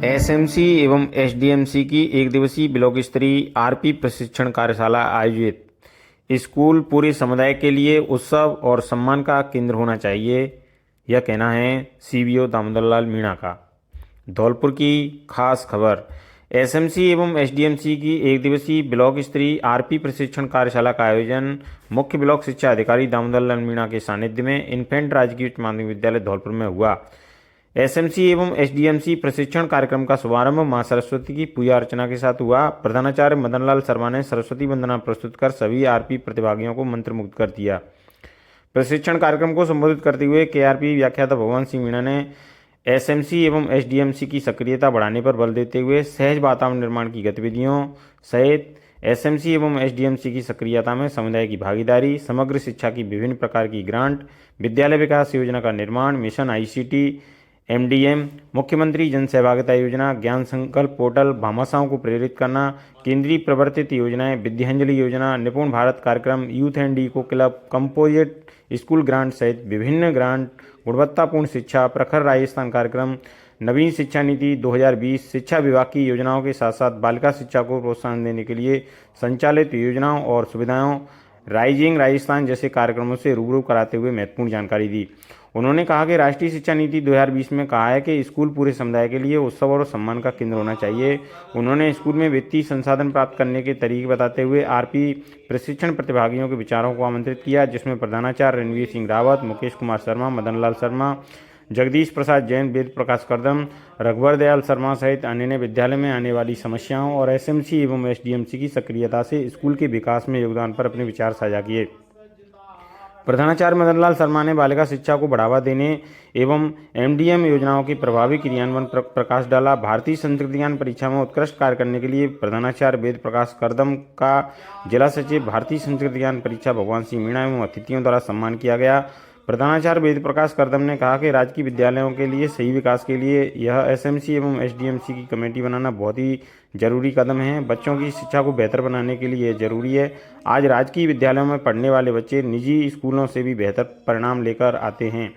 SMC एवं SDMC की एक दिवसीय ब्लॉक स्तरीय आरपी प्रशिक्षण कार्यशाला आयोजित। स्कूल पूरे समुदाय के लिए उत्सव और सम्मान का केंद्र होना चाहिए, यह कहना है सीबीओ दामोदर लाल मीणा का। धौलपुर की खास खबर। एसएमसी एवं एसडीएमसी की एक दिवसीय ब्लॉक स्तरीय आरपी प्रशिक्षण कार्यशाला का आयोजन मुख्य ब्लॉक शिक्षा अधिकारी दामोदर लाल मीणा के सानिध्य में इन्फेंट राजकीय उच्च माध्यमिक विद्यालय धौलपुर में हुआ। एसएमसी एवं एसडीएमसी प्रशिक्षण कार्यक्रम का शुभारंभ मां सरस्वती की पूजा अर्चना के साथ हुआ। प्रधानाचार्य मदन लाल शर्मा ने सरस्वती वंदना प्रस्तुत कर सभी आरपी प्रतिभागियों को मंत्रमुग्ध कर दिया। प्रशिक्षण कार्यक्रम को संबोधित करते हुए केआरपी व्याख्याता भगवान सिंह मीणा ने एसएमसी एवं एसडीएमसी की सक्रियता बढ़ाने पर बल देते हुए सहज वातावरण निर्माण की गतिविधियों सहित एसएमसी एवं एसडीएमसी की सक्रियता में समुदाय की भागीदारी, समग्र शिक्षा की विभिन्न प्रकार की ग्रांट, विद्यालय विकास योजना का निर्माण, मिशन आईसीटी, एमडीएम, मुख्यमंत्री जन सहभागिता योजना, ज्ञान संकल्प पोर्टल, भामाशाहों को प्रेरित करना, केंद्रीय प्रवर्तित योजनाएं, विद्यांजलि योजना, निपुण भारत कार्यक्रम, youth and eco club, composite school grant सहित विभिन्न ग्रांट, गुणवत्तापूर्ण शिक्षा, प्रखर राजस्थान कार्यक्रम, नवीन शिक्षा नीति 2020, शिक्षा विभाग की योजनाओं के साथ साथ बालिका शिक्षा को प्रोत्साहन देने के लिए संचालित योजनाओं और सुविधाओं, राइजिंग राजस्थान जैसे कार्यक्रमों से रूबरू कराते हुए महत्वपूर्ण जानकारी दी। उन्होंने कहा कि राष्ट्रीय शिक्षा नीति 2020 में कहा है कि स्कूल पूरे समुदाय के लिए उत्सव और सम्मान का केंद्र होना चाहिए। उन्होंने स्कूल में वित्तीय संसाधन प्राप्त करने के तरीके बताते हुए आरपी प्रशिक्षण प्रतिभागियों के विचारों को आमंत्रित किया, जिसमें प्रधानाचार्य रणवीर सिंह रावत, मुकेश कुमार शर्मा, मदन लाल शर्मा, जगदीश प्रसाद जैन, वेद प्रकाश करदम, रघुवर दयाल शर्मा सहित अन्य ने विद्यालय में आने वाली समस्याओं और एसएमसी एवं एसडीएमसी की सक्रियता से स्कूल के विकास में योगदान पर अपने विचार साझा किए। प्रधानाचार्य मदन लाल शर्मा ने बालिका शिक्षा को बढ़ावा देने एवं एमडीएम योजनाओं के प्रभावी क्रियान्वयन पर प्रकाश डाला। भारतीय संस्कृत ज्ञान परीक्षा में उत्कृष्ट कार्य करने के लिए प्रधानाचार्य वेद प्रकाश करदम का जिला सचिव भारतीय संस्कृत ज्ञान परीक्षा भगवान सिंह मीणा एवं अतिथियों द्वारा सम्मान किया गया। प्रधानाचार्य वेद प्रकाश करदम ने कहा कि राजकीय विद्यालयों के लिए सही विकास के लिए यह एसएमसी एवं एसडीएमसी की कमेटी बनाना बहुत ही जरूरी कदम है। बच्चों की शिक्षा को बेहतर बनाने के लिए यह जरूरी है। आज राजकीय विद्यालयों में पढ़ने वाले बच्चे निजी स्कूलों से भी बेहतर परिणाम लेकर आते हैं।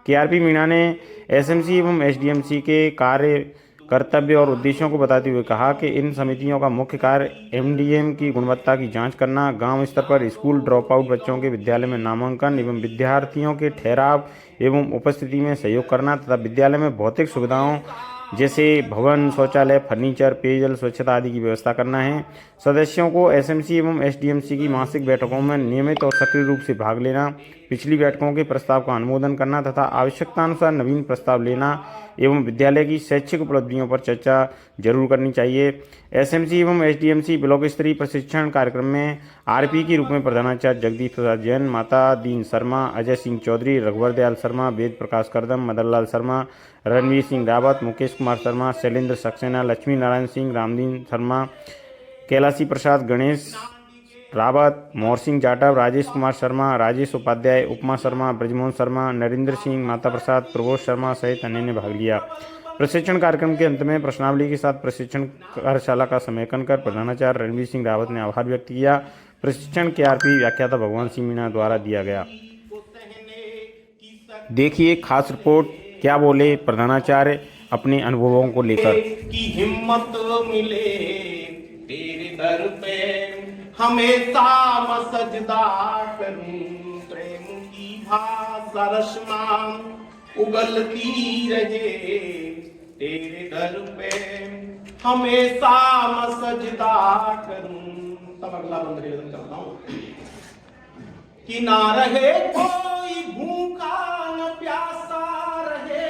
केआरपी मीणा ने एसएमसी एवं एसडीएमसी के कार्य, कर्तव्य और उद्देश्यों को बताते हुए कहा कि इन समितियों का मुख्य कार्य एमडीएम की गुणवत्ता की जांच करना, गांव स्तर पर स्कूल ड्रॉप आउट बच्चों के विद्यालय में नामांकन एवं विद्यार्थियों के ठहराव एवं उपस्थिति में सहयोग करना तथा विद्यालय में भौतिक सुविधाओं जैसे भवन, शौचालय, फर्नीचर, पेयजल, स्वच्छता आदि की व्यवस्था करना है। सदस्यों को एसएमसी एवं एसडीएमसी की मासिक बैठकों में नियमित और सक्रिय रूप से भाग लेना, पिछली बैठकों के प्रस्ताव का अनुमोदन करना तथा आवश्यकतानुसार नवीन प्रस्ताव लेना एवं विद्यालय की शैक्षिक उपलब्धियों पर चर्चा जरूर करनी चाहिए। एसएमसी एवं एसडीएमसी ब्लॉक स्तरीय प्रशिक्षण कार्यक्रम में आरपी के रूप में प्रधानाचार्य जगदीश प्रसाद जैन, माता दीन शर्मा, अजय सिंह चौधरी, रघुवर दयाल शर्मा, वेद प्रकाश करदम, मदन लाल शर्मा, रणवीर सिंह रावत, मुकेश कुमार शर्मा, शैलेंद्र सक्सेना, लक्ष्मी नारायण सिंह, रामदीन शर्मा, कैलाशी प्रसाद, गणेश रावत, मोहर सिंह जाटव, राजेश कुमार शर्मा, राजेश उपाध्याय, उपमा शर्मा, ब्रजमोहन शर्मा, नरेंद्र सिंह, माता प्रसाद, प्रबोध शर्मा सहित अन्य ने भाग लिया। प्रशिक्षण कार्यक्रम के अंत में प्रश्नावली के साथ प्रशिक्षण कार्यशाला का समापन कर प्रधानाचार्य रणवीर सिंह रावत ने आभार व्यक्त किया। प्रशिक्षण केआरपी व्याख्याता भगवान सिंह मीणा द्वारा दिया गया। देखिए खास रिपोर्ट, क्या बोले प्रधानाचार्य अपने अनुभवों को लेकर। की हिम्मत मिले तेरे दर पे हमेशा मैं सजदा करूं, प्रेम की भाषा रश्मा उगलती रहे तेरे दर पे हमेशा मैं सजदा करूं। तब अगला बंद निवेदन करता हूं कि ना रहे कोई भूखा न प्यासा रहे।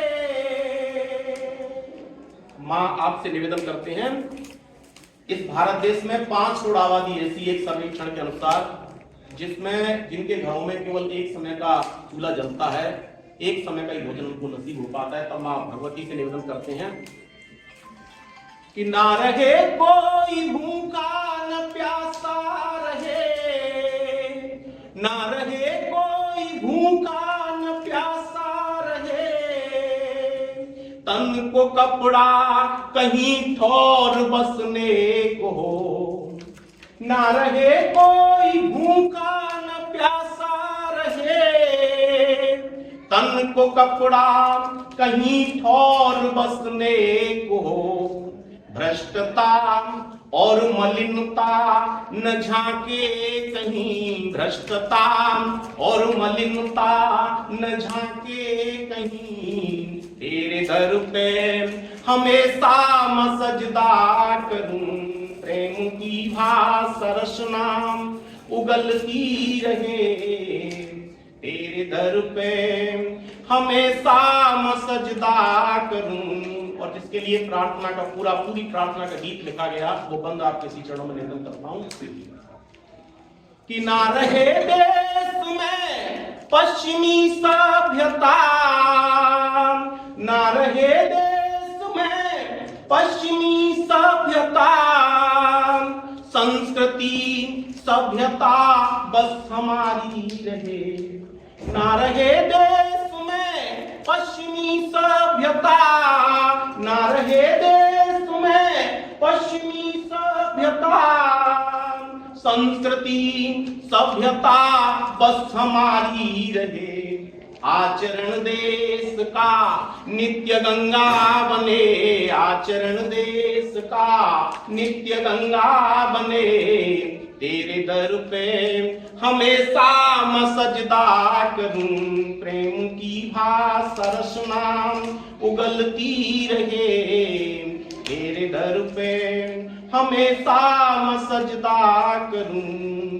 मां आपसे निवेदन करते हैं, इस भारत देश में 5 करोड़ आबादी ऐसी एक सर्वेक्षण के अनुसार जिसमें जिनके घरों में केवल एक समय का चूल्हा जलता है, एक समय का ही भोजन उनको नसीब हो पाता है। तब मां भगवती से निवेदन करते हैं कि ना रहे कोई भूखा न प्यासा रहे, ना रहे कोई भूखा न प्यासा रहे, तन को कपड़ा कहीं ठौर बसने को हो, ना रहे कोई भूखा न प्यासा रहे, तन को कपड़ा कहीं ठौर बसने को हो, भ्रष्टता और मलिनता न झांके कहीं, भ्रष्टता और मलिनता न झांके कहीं, तेरे दर पे हमेशा मैं सजदा करूं, प्रेम की भाषा रचना उगलती रहे, तेरे दर पे हमेशा मैं सजदा करूं। और जिसके लिए प्रार्थना का पूरी प्रार्थना का गीत लिखा गया, वो बंद आपके इसी चरणों में निवेदन करता हूं कि ना रहे देश में पश्चिमी सभ्यता, ना रहे देश में पश्चिमी सभ्यता, संस्कृति सभ्यता बस हमारी रहे, ना रहे देश में पश्चिमी सभ्यता, ना रहे देश में पश्चिमी सभ्यता, संस्कृति सभ्यता बस हमारी रहे, आचरण देश का नित्य गंगा बने, आचरण देश का नित्य गंगा बने, तेरे दर पे हमेशा मैं सजदा करूं, प्रेम की भाषा रचना उगलती रहे, तेरे दर पे हमेशा मैं सजदा करूं,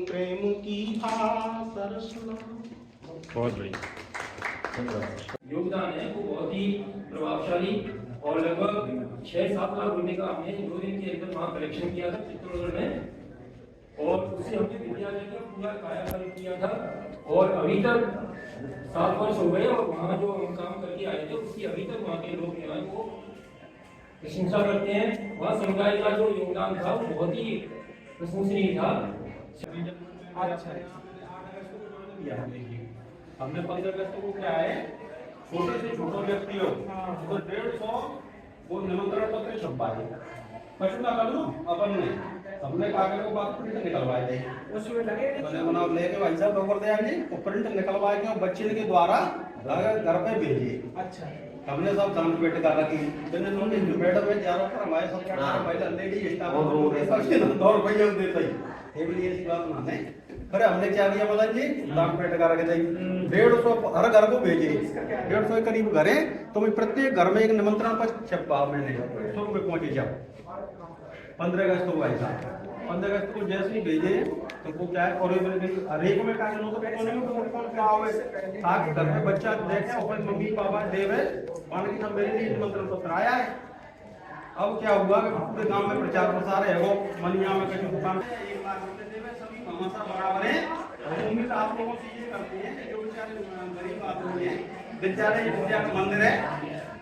प्रेम की भाषा रचना। बहुत बढ़िया। योगदान है वो बहुत ही प्रभावशाली और लगभग 6-7 लाख रुपए का हमने 2 दिन के अंदर वहाँ कलेक्शन किया था चित्तौड़गढ़ में, और उससे हमने विद्यालय का पूरा कायाकल्प किया था, और अभी तक 7 वर्ष हो गए, और वहाँ जो हम काम करके आए थे उसकी अभी तक वहाँ के लोग जो है वो प्रशंसा करते हैं। वहाँ समुदाय का जो योगदान था वो बहुत ही प्रशंसनीय था। हमने 15 अगस्त को क्या है, छोटे से छोटे व्यक्तियों तो 150 वो निमंत्रण पत्र छपवाए, पटना कर लो अपन ने हमने कागज को बात प्रिंट निकलवाए थे, उसमें लगे मैंने बना लेके भाई साहब डॉक्टर दयाल जी वो प्रिंट निकलवाए के बच्चे के द्वारा घर पे भेजिए। अच्छा, हमने सब जांच पेट कर रखी, मैंने लोग मैडम में जा रहा था, हमारे सब महिला लेडी स्टाफ ₹2 देते ही ये भी ऐसी बात ना है। अरे हमने क्या किया मदन जी, दाम पेट कर के दी 150 हर घर को भेजे, 150 के करीब घर है, तो मैं प्रत्येक घर में एक निमंत्रण पत्र छपा मैंने 100 रुपये पहुंचे जाओ। 15 अगस्त को भाई साहब 15 अगस्त को जैसे ही भेजे तो वो क्या है, और हरेक में कागज हो तो क्या हुए ताकि घर में बच्चा देखे और मम्मी पापा देवे मान के मेरे लिए निमंत्रण पत्र आया है। अब क्या हुआ कि पूरे गांव में प्रचार प्रसार है, वो मनिया में कहीं दुकान बराबर है, उम्मीद आप लोगों से ये करते हैं कि जो बेचारे गरीब आदमी हैं, बेचारे विद्या का मंदिर है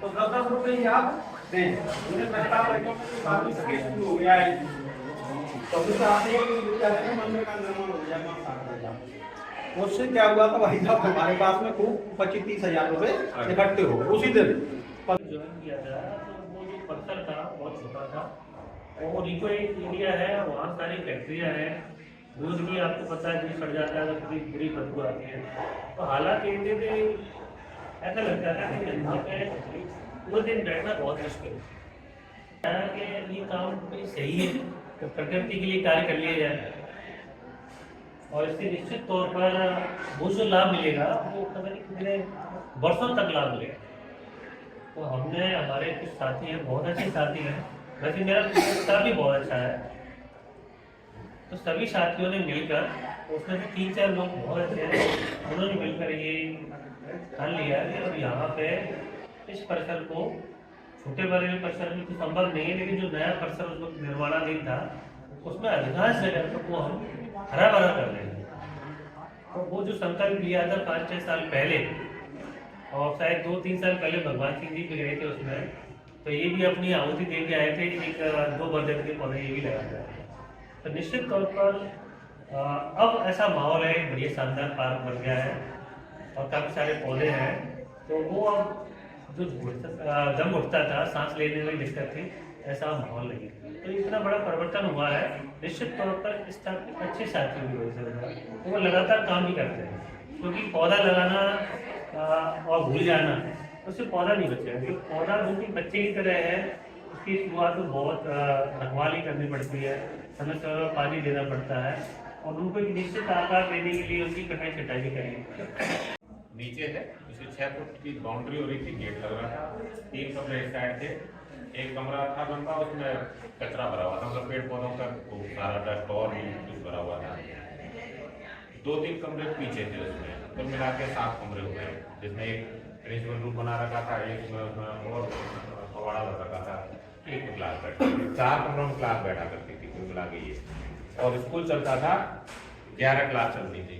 तो 10-10 रुपए ही आप दें, उन्हें प्रस्ताव रखो कि काफी शुरू हो गया है, तो फिर आते हैं कि बेचारे के मंदिर का निर्माण हो गया 5-7 उससे क्या हुआ था भाई साहब, हमारे पास में खूब 25-30 हजार रुपए इकट्ठे हो गए उसी दिन। ज्वाइन किया था तो वो जो पत्थर था बहुत छोटा था, और इको एरिया है, वहाँ सारी फैक्ट्रियाँ हैं, दूध भी आपको पता है दूध सड़ जाता है तो पूरी बुरी बदबू आती है। तो हालात ऐसे थे, ऐसा लगता था कि यहाँ पे पूरे दिन बैठना बहुत मुश्किल है कि ये काम भी सही है तो प्रकृति के लिए कार्य कर लिया जाए, और इससे निश्चित तौर पर वो जो लाभ मिलेगा वो पता नहीं कितने वर्षों तक लाभ मिलेगा। तो हमने हमारे कुछ साथी हैं, बहुत अच्छे साथी हैं, वैसे मेरा स्टाफ भी बहुत अच्छा है, तो सभी साथियों ने मिलकर उसमें से 3-4 लोग बहुत अच्छे हैं, उन्होंने मिलकर ये ठान लिया कि अब यहाँ पे इस परिसर को छोटे बड़े परिसर में तो संभव नहीं है, लेकिन जो नया परिसर उस वक्त निर्माणाधीन था उसमें अधिकांश जगह को हम हरा भरा कर देंगे। तो वो जो संकल्प लिया था 5-6 साल पहले, और शायद 2-3 साल पहले भगवान सिंह जी भी गए थे उसमें, तो ये भी अपनी आहुति दे के आए थे, 1-2 बरगद के पौधे ये भी लगाया था। तो निश्चित तौर पर अब ऐसा माहौल है, बढ़िया शानदार पार्क बन गया है और काफ़ी सारे पौधे हैं, तो वो अब जो दम उठता था, सांस लेने में दिक्कत थी, ऐसा माहौल नहीं है। तो इतना बड़ा परिवर्तन हुआ है, निश्चित तौर पर इस तरह के अच्छे साथियों की वजह से, तो वो लगातार काम भी करते हैं, क्योंकि पौधा लगाना और भूल जाना, उससे पौधा नहीं बचेगा। क्योंकि पौधा बिल्कुल बच्चे की तरह है, उसकी शुरुआत में बहुत रखवाली करनी पड़ती है, समय समय पर पानी देना पड़ता है और उनको एक निश्चित आकार देने के लिए उनकी कटाई छटाई भी करनी पड़ती है। नीचे है उसकी 6 फुट की बाउंड्री हो रही थी, गेट लग रहा था, 3 कमरे इस साइड थे, एक कमरा था बनता, उसमें कचरा भरा हुआ था, मतलब पेड़ पौधों का सारा डस्ट और भी कुछ भरा हुआ था। 2-3 कमरे पीछे थे, उसमें कुल मिला के 7 कमरे हो गए, जिसमें एक प्रिंसिपल रूम बना रखा था, एक में और फवाड़ा लग रखा था, एक क्लास बैठती थी, 4 कमरों में क्लास बैठा करती थी कुल मिला के ये। और स्कूल चलता था, 11 क्लास चलती थी।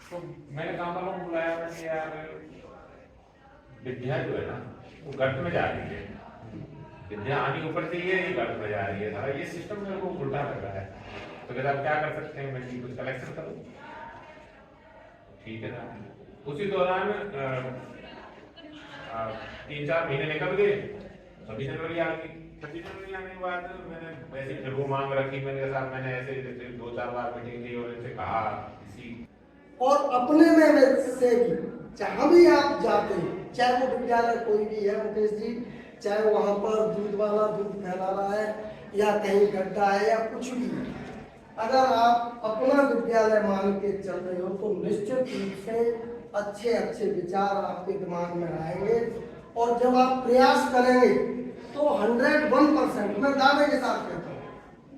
तो मैंने गाँव वालों को बुलाया, मैंने यार विद्या जो है ना वो गर्त में जा रही है, विद्या आनी ऊपर से ये गर्त में जा रही है, सारा ये सिस्टम मेरे को उल्टा लग रहा है। तो कहता आप क्या कर सकते हैं, मैं कुछ कलेक्शन करूँ, ठीक है ना। उसी दौरान 3-4 महीने निकल गए, 26 जनवरी आ गई। 26 जनवरी आने के बाद मैंने वैसे फिर वो मांग रखी, मैंने कहा मैंने ऐसे जैसे 2-4 बार मीटिंग की और इनसे कहा किसी और अपने में से भी जहाँ भी आप जाते हैं, चाहे वो विद्यालय कोई भी है मुकेश जी, चाहे वहाँ पर दूध वाला दूध फैला रहा है या कहीं गड्ढा है या कुछ भी है, अगर आप अपना विद्यालय मान के चल रहे हो तो निश्चित रूप से अच्छे अच्छे विचार आपके दिमाग में आएंगे। और जब आप प्रयास करेंगे तो 101% मैं दावे के साथ कहता हूँ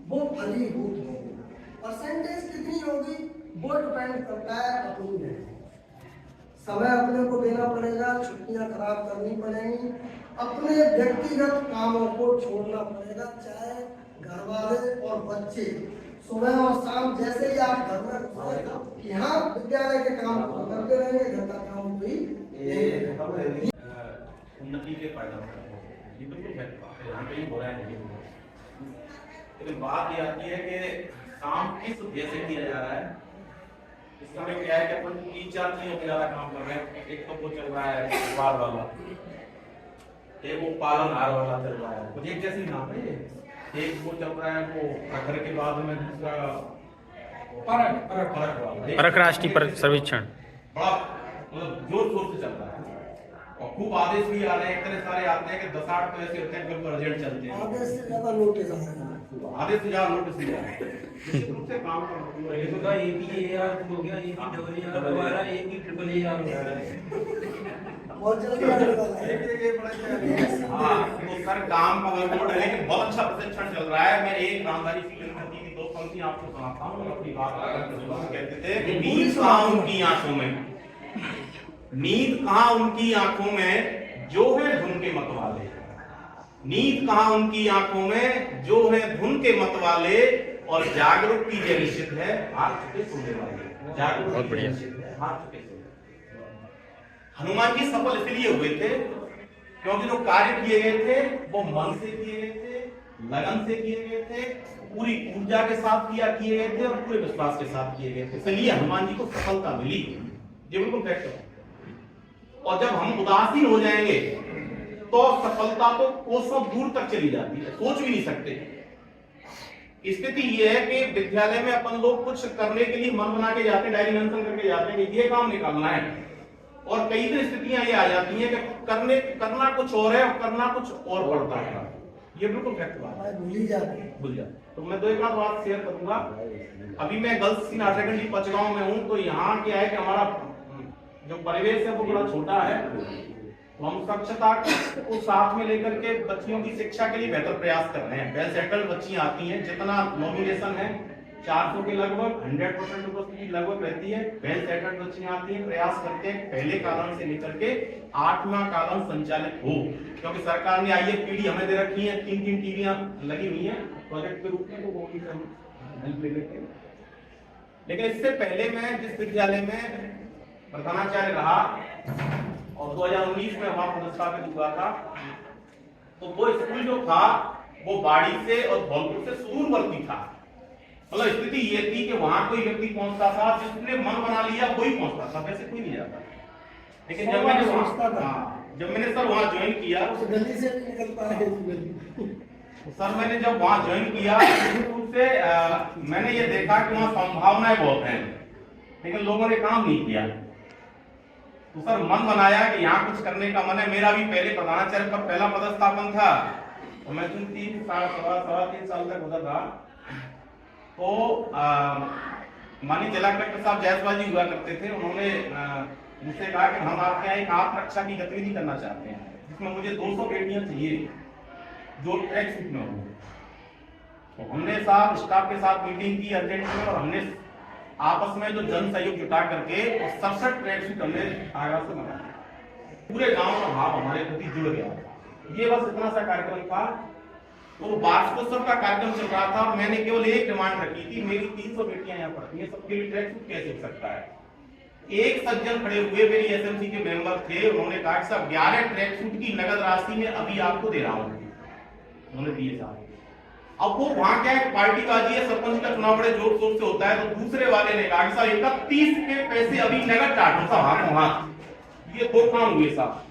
वो फलीभूत होंगे। परसेंटेज कितनी होगी वो डिपेंड करता है अपनी में, समय अपने को देना पड़ेगा, छुट्टियां खराब करनी पड़ेंगी, अपने व्यक्तिगत कामों को छोड़ना पड़ेगा, चाहे घर वाले और बच्चे सुबह और शाम जैसे ही आप घर में यहाँ विद्यालय के काम को करते रहेंगे, घर का काम कोई उन्नति के परिणाम ये बिल्कुल यहाँ पे ही हो रहा है। लेकिन बात ये आती है कि काम किस उद्देश्य से किया जा रहा है। इस समय क्या है कि अपन 3-4 चीजों पे ज्यादा काम कर रहे हैं। एक तो वो चल रहा है उत्पाद वाला, एक वो पालनहार वाला चल रहा है, कुछ एक जैसी नाम है। एक वो चल रहा है वो प्रखर के बाद में, दूसरा परख राष्ट्रीय सर्वेक्षण बड़ा मतलब जोर शोर से चल रहा है और खूब आदेश भी आ रहे हैं, इतने सारे आते हैं कि 10-8 तो ऐसे होते हैं बिल्कुल अर्जेंट चलते हैं। आदेश से ज्यादा नोटिस आदेश से ज्यादा नोटिस भी आ रहे हैं। निश्चित रूप से काम का ये तो का APAR हो गया, APAR दोबारा APAAR हो गया, बहुत जल्दी आने वाला है। हाँ तो सर काम का वर्कलोड है, लेकिन बहुत अच्छा प्रशिक्षण चल रहा है। मैं एक रामधारी सिंह की 2 पंक्ति आपको सुनाता हूँ। अपनी बात कहते थे कि नींद कहाँ उनकी आंखों में, नींद कहाँ उनकी आंखों में जो है धुन के मत वाले, नींद कहाँ उनकी आंखों में जो है धुन के मत वाले, और जागरूक की जो निश्चित है हाथ चुके सुनने वाले। जागरूक बहुत बढ़िया। हाथ चुके सुनने। हनुमान जी सफल इसलिए हुए थे क्योंकि जो कार्य किए गए थे वो मन से किए गए थे, लगन से किए गए थे, पूरी ऊर्जा के साथ किए गए थे और पूरे विश्वास के साथ किए गए थे। इसलिए हनुमान जी को सफलता मिली। ये बिल्कुल फैक्ट है। और जब हम उदासीन हो जाएंगे तो सफलता तो कोसों दूर तक चली जाती है, सोच भी नहीं सकते। स्थिति यह है कि विद्यालय में अपन लोग कुछ करने के लिए मन बना के जाते हैं, डायरी मेंशन करके जाते हैं कि ये काम निकालना है, और कई बार स्थितियां ये आ जाती हैं कि करना कुछ और है और करना कुछ और पड़ता है। ये बिल्कुल फैक्ट बात है, भूल जा। तो मैं 2-1 बात शेयर करूंगा। अभी मैं गर्ल्स की नाटकंडी पचगांव में हूँ, तो यहाँ क्या है कि हमारा जो परिवेश है वो बड़ा छोटा है, तो हम स्वच्छता को साथ में लेकर के बच्चियों की शिक्षा के लिए बेहतर प्रयास कर रहे हैं। वेल सेटल्ड बच्चियां आती हैं, जितना नॉमिनेशन है 400 के लगभग 100% उपस्थिति लगभग रहती है। वेल सेटल्ड बच्चियां आती हैं, प्रयास करते हैं पहले कालन से लेकर के 8वां कालन संचालित हो, क्योंकि सरकार ने IFPD हमें दे रखी है, 3 टीवियां लगी हुई हैं प्रोजेक्ट के रूप में, तो वो भी हेल्प ले लेते हैं। लेकिन इससे पहले मैं जिस विद्यालय में प्रधानाचार्य रहा और 2019 में वहां पदस्थापित हुआ था, तो वो स्कूल जो था वो बाड़ी से और धौलपुर से सुदूरवर्ती था। मतलब स्थिति ये थी कि वहां कोई व्यक्ति पहुंचता था, जिसने मन बना लिया वही पहुंचता था, वैसे कोई नहीं जाता। लेकिन जब मैंने सर वहां ज्वाइन किया, गली से भी निकलता है सर मैंने जब वहां ज्वाइन किया रूप से मैंने ये देखा कि वहां संभावनाएं बहुत हैं, लेकिन लोगों ने काम नहीं किया। तो सर मन बनाया कि यहाँ कुछ करने का मन है। मेरा भी पहले प्रधानाचार्य पर पहला पदस्थापन था, तो मैं 3 साल तक होता था। तो माननीय जिला कलेक्टर साहब जायसवाल जी हुआ करते थे, उन्होंने मुझसे कहा कि हम आपके यहाँ एक आत्मरक्षा की गतिविधि करना चाहते हैं, जिसमें मुझे 200 बेटियां चाहिए जो ट्रैक सूट में हो। तो हमने साहब स्टाफ के साथ मीटिंग की अर्जेंट में, और हमने आपस में जो जन सहयोग जुटा करके 67 ट्रैक सूट हमने आगाज से बनाया। पूरे गांव का भाव हमारे प्रति जुड़ गया। ये बस इतना सा कार्यक्रम था। तो वार्षिकोत्सव का कार्यक्रम चल रहा था और मैंने केवल एक डिमांड रखी थी, मेरी 300 बेटियां यहाँ पढ़ती हैं, सबके लिए ट्रैक सूट कैसे हो सकता है। एक सज्जन खड़े हुए मेरी एसएमसी के मेंबर थे, उन्होंने कहा कि साहब 11 ट्रैक सूट की नगद राशि में अभी आपको दे रहा हूं। उन्होंने दिए साहब। अब वो वहां क्या है, पार्टीबाजी है, सरपंच का चुनाव बड़े जोर शोर से होता है, तो दूसरे वाले ने कहा कि साहब 31 के पैसे अभी नगद काटो साहब हाथों हाथ। ये 2 काम हुए साहब।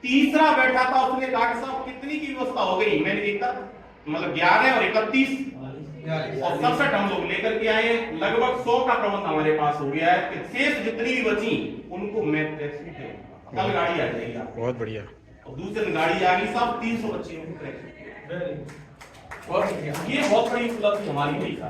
तीसरा बैठा था, उसने कहा कि साहब कितनी की व्यवस्था हो गई। मैंने देखा मतलब 11 और 31 और 67 हम लोग लेकर के आए। लगभग 100 का प्रबंध हमारे पास हो गया है। शेष जितनी भी बची उनको मैं टैक्स भी दूंगा। कल गाड़ी आ जाएगी। बहुत बढ़िया। और दूसरी दिन गाड़ी आ गई साहब, 300 बच्चे और ये बहुत बड़ी उपलब्धि हमारी हुई था।